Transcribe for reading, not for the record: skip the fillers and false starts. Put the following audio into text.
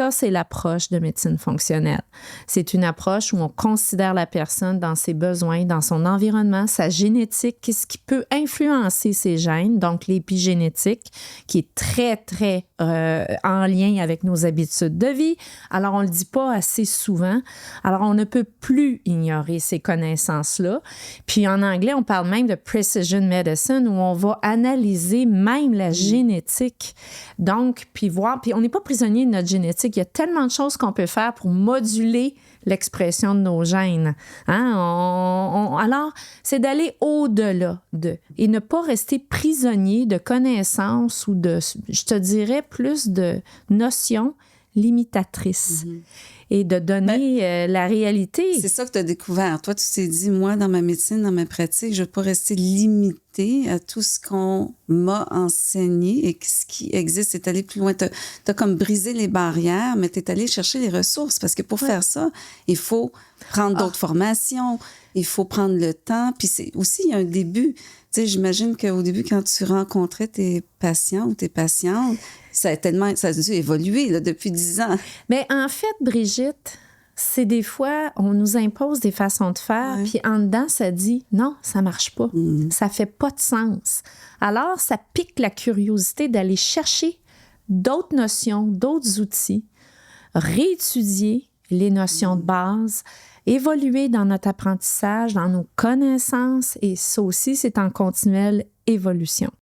Ça, c'est l'approche de médecine fonctionnelle. C'est une approche où on considère la personne dans ses besoins, dans son environnement, sa génétique, qu'est-ce qui peut influencer ses gènes, donc l'épigénétique, qui est très, très en lien avec nos habitudes de vie. Alors, on ne le dit pas assez souvent. Alors, on ne peut plus ignorer ces connaissances-là. Puis, en anglais, on parle même de precision medicine, où on va analyser même la génétique. Donc, puis on n'est pas prisonnier de notre génétique. Il y a tellement de choses qu'on peut faire pour moduler l'expression de nos gènes. Hein? Alors, c'est d'aller au-delà et ne pas rester prisonnier de connaissances ou je te dirais, plus de notions limitatrices. Et de donner la réalité. C'est ça que tu as découvert. Toi, tu t'es dit, moi, dans ma médecine, dans ma pratique, je ne veux pas rester limitée à tout ce qu'on m'a enseigné et ce qui existe. Tu es allé plus loin. Tu as comme brisé les barrières, mais tu es allé chercher les ressources parce que pour faire ça, il faut prendre d'autres formations, il faut prendre le temps. Puis c'est aussi, il y a un début. Tu sais, j'imagine qu'au début, quand tu rencontrais tes patients ou tes patientes, ça a dû évoluer là, depuis 10 ans. Mais en fait, Brigitte, c'est des fois, on nous impose des façons de faire, puis en dedans, ça dit non, ça marche pas. Ça fait pas de sens. Alors, ça pique la curiosité d'aller chercher d'autres notions, d'autres outils, réétudier les notions de base, évoluer dans notre apprentissage, dans nos connaissances, et ça aussi, c'est en continuelle évolution.